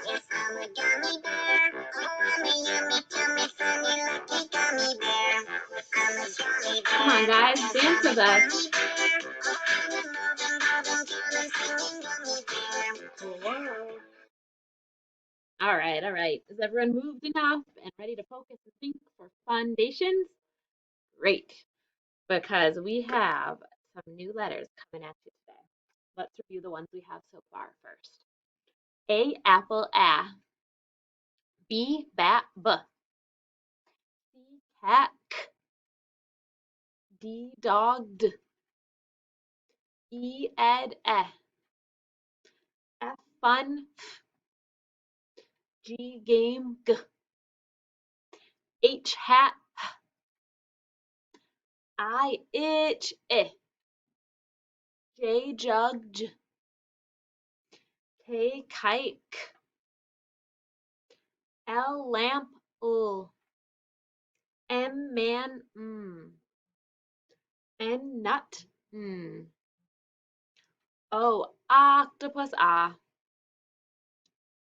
Yes, I'm a gummy bear. Oh, yummy, yummy, tummy, funny, lucky gummy bear. I'm a gummy bear. Come on, guys, dance with us. All right, all right. Is everyone moved enough and ready to focus and think for foundations? Great, because we have some new letters coming at you today. Let's review the ones we have so far first. A, apple, A. B, bat, B. C, cat, K. D, dog, D. E, ed, E. F, fun, F. G, game, G. H, hat, H. I, itch, I. J, jug, J. K, kite, K. L, lamp, L. M, man, M. N, nut, N. O, octopus, A.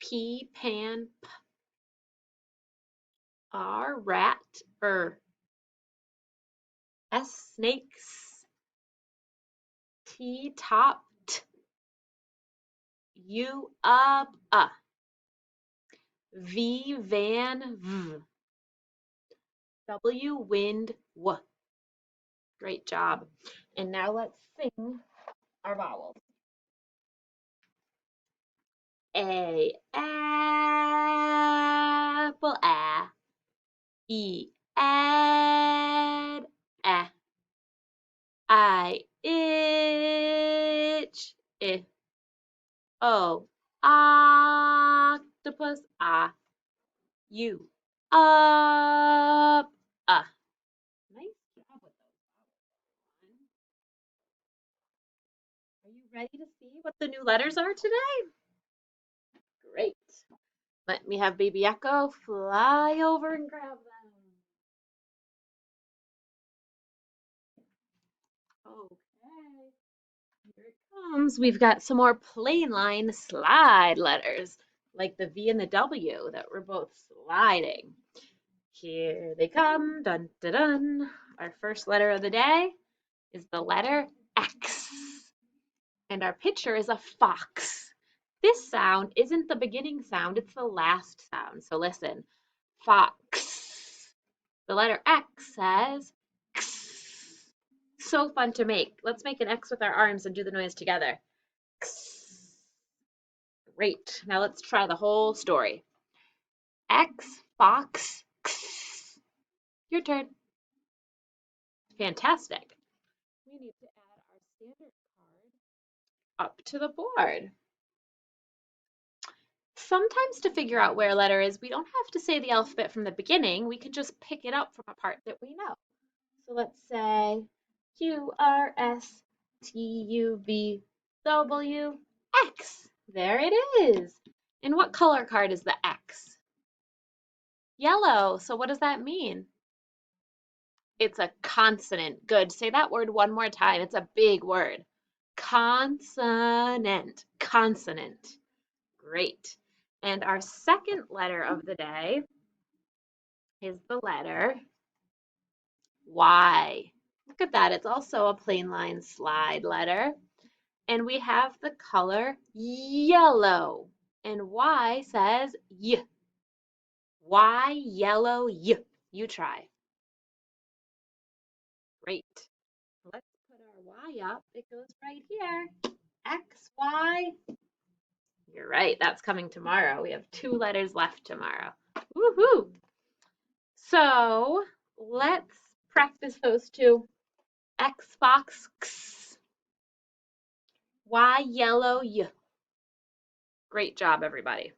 P, pan, P. R, rat, R. S, snakes. T, top, T. U, up, V, van, V. W, wind, W. Great job. And now let's sing our vowels. A, apple, A. E, ed, A. I, itch, I. O, octopus, A. U, up, Nice job with those vowels, everyone. Are you ready to see what the new letters are today? Great. Let me have Baby Echo fly over and grab them. Okay, here it comes. We've got some more plain line slide letters, like the V and the W that were both sliding. Here they come. Dun, dun, dun. Our first letter of the day is the letter X. And our picture is a fox. This sound isn't the beginning sound, it's the last sound. So listen, fox. The letter X says X. So fun to make. Let's make an X with our arms and do the noise together. X. Great. Now let's try the whole story. X, fox, X. Your turn. Fantastic. We need to add our standard card up to the board. Sometimes to figure out where a letter is, we don't have to say the alphabet from the beginning. We can just pick it up from a part that we know. So let's say Q, R, S, T, U, V, W, X. There it is. And what color card is the X? Yellow. So what does that mean? It's a consonant. Good. Say that word one more time. It's a big word. Consonant. Consonant. Great. And our second letter of the day is the letter Y. Look at that. It's also a plain line slide letter. And we have the color yellow. And Y says Y. Y, yellow, Y. You try. Great. Let's put our Y up. It goes right here. X, Y. You're right. That's coming tomorrow. We have 2 letters left tomorrow. Woohoo! So let's practice those 2. X, fox, X. Y, yellow, Y. Great job, everybody.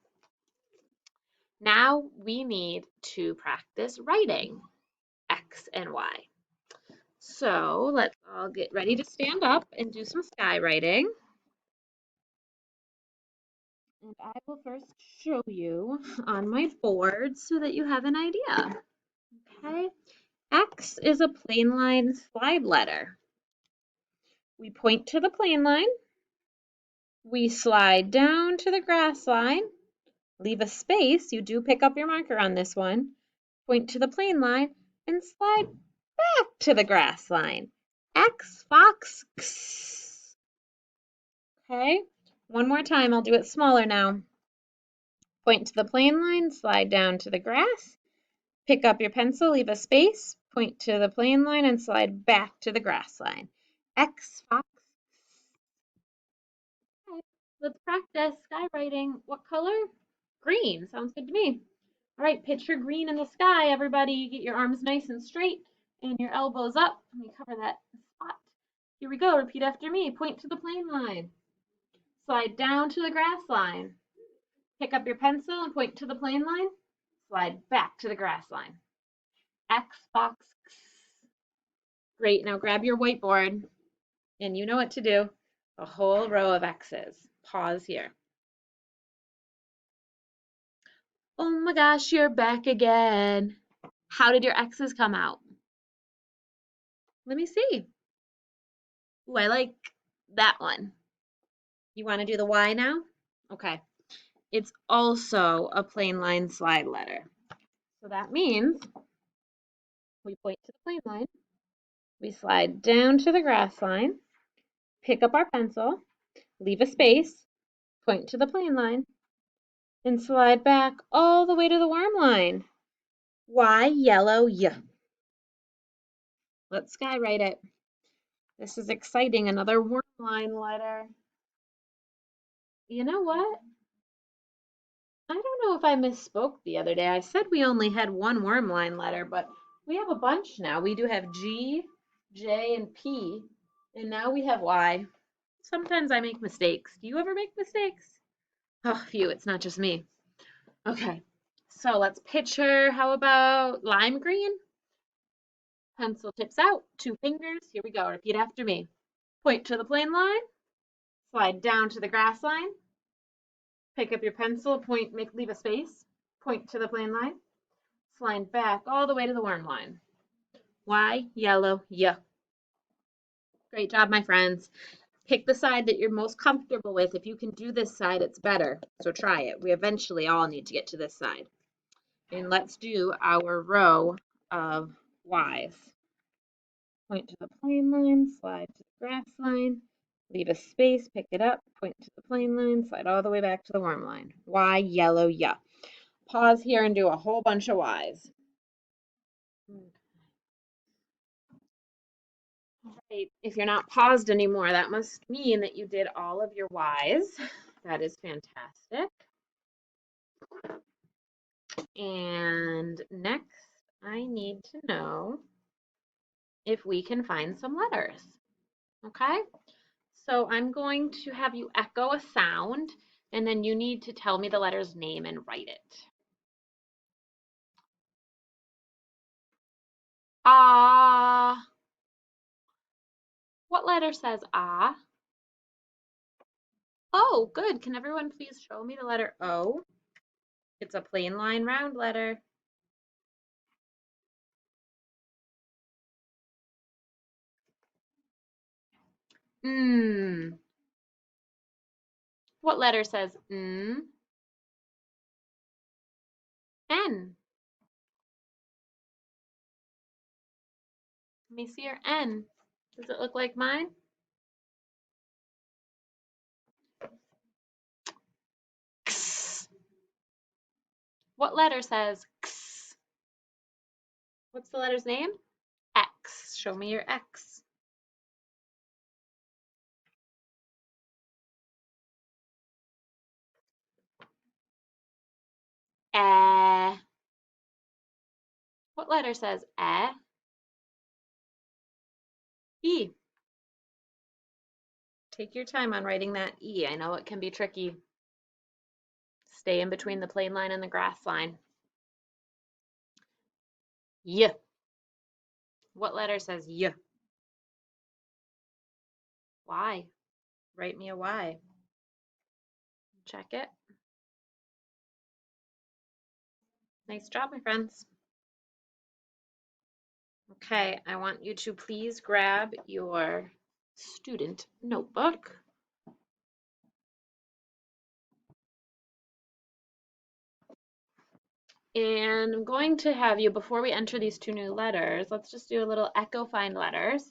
Now we need to practice writing X and Y. So let's all get ready to stand up and do some skywriting. And I will first show you on my board so that you have an idea. Okay, X is a plain line slide letter. We point to the plain line, we slide down to the grass line, Leave a space. You do pick up your marker on this one. Point to the plane line and slide back to the grass line. X, fox, X. Okay, one more time. I'll do it smaller now. Point to the plane line, slide down to the grass. Pick up your pencil, leave a space, point to the plane line, and slide back to the grass line. X, fox. Okay, let's practice skywriting. What color? Green. Sounds good to me. All right, picture green in the sky, everybody. Get your arms nice and straight and your elbows up. Let me cover that spot. Here we go. Repeat after me. Point to the plane line. Slide down to the grass line. Pick up your pencil and point to the plane line. Slide back to the grass line. X, fox, X. Great. Now grab your whiteboard and you know what to do. A whole row of X's. Pause here. Oh my gosh, you're back again. How did your X's come out? Let me see. Ooh, I like that one. You want to do the Y now? Okay. It's also a plain line slide letter. So that means we point to the plane line, we slide down to the grass line, pick up our pencil, leave a space, point to the plane line, and slide back all the way to the worm line. Y, yellow, Y. Let's skywrite it. This is exciting, another worm line letter. You know what? I don't know if I misspoke the other day. I said we only had one worm line letter, but we have a bunch now. We do have G, J, and P, and now we have Y. Sometimes I make mistakes. Do you ever make mistakes? Oh, phew, it's not just me. Okay, so let's picture, how about lime green? Pencil tips out, 2 fingers. Here we go. Repeat after me. Point to the plane line, slide down to the grass line, pick up your pencil, point, leave a space, point to the plane line, slide back all the way to the worm line. Y, yellow, Y. Great job, my friends. Pick the side that you're most comfortable with. If you can do this side, it's better. So try it. We eventually all need to get to this side. And let's do our row of Y's. Point to the plane line, slide to the grass line, leave a space, pick it up, point to the plane line, slide all the way back to the worm line. Y, yellow, Y. Pause here and do a whole bunch of Y's. Right. If you're not paused anymore, that must mean that you did all of your Y's. That is fantastic. And next, I need to know if we can find some letters. Okay? So I'm going to have you echo a sound, and then you need to tell me the letter's name and write it. Ah. What letter says ah? Oh, good. Can everyone please show me the letter O? It's a plain line round letter. Mm. What letter says N? N. Let me see your N. Does it look like mine? X. What letter says X? What's the letter's name? X. Show me your X. Eh. What letter says eh? E. Take your time on writing that E. I know it can be tricky. Stay in between the plain line and the grass line. Y. What letter says Y? Y. Write me a Y. Check it. Nice job, my friends. Okay, I want you to please grab your student notebook. And I'm going to have you, before we enter these two new letters, let's just do a little echo find letters.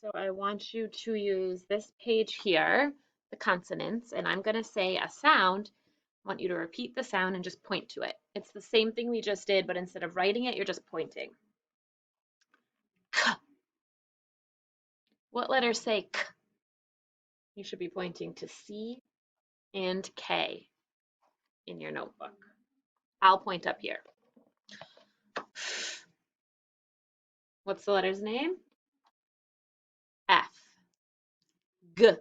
So I want you to use this page here, the consonants, and I'm going to say a sound. I want you to repeat the sound and just point to it. It's the same thing we just did, but instead of writing it, you're just pointing. K. What letters say K? You should be pointing to C and K in your notebook. I'll point up here. What's the letter's name? F. G.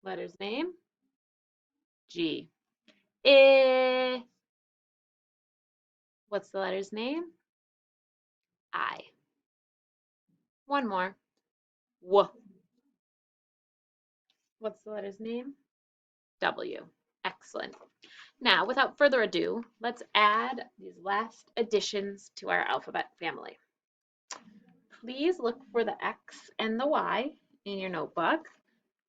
Letter's name? G. I. What's the letter's name? I. One more. W. What's the letter's name? W. Excellent. Now, without further ado, let's add these last additions to our alphabet family. Please look for the X and the Y in your notebook.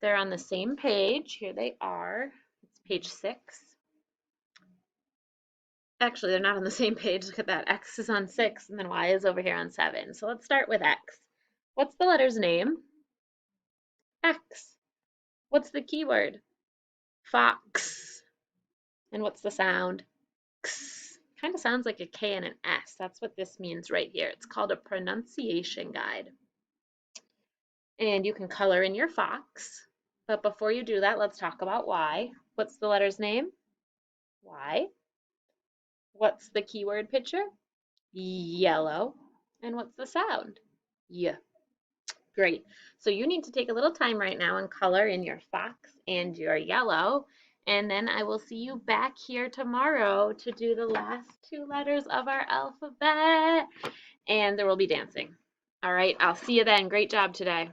They're on the same page. Here they are. It's page 6. Actually, they're not on the same page. Look at that. X is on 6 and then Y is over here on 7. So let's start with X. What's the letter's name? X. What's the keyword? Fox. And what's the sound? X. Kind of sounds like a K and an S. That's what this means right here. It's called a pronunciation guide. And you can color in your fox. But before you do that, let's talk about Y. What's the letter's name? Y. What's the keyword picture? Yellow. And what's the sound? Y. Great. So you need to take a little time right now and color in your fox and your yellow. And then I will see you back here tomorrow to do the last two letters of our alphabet. And there will be dancing. All right, I'll see you then. Great job today.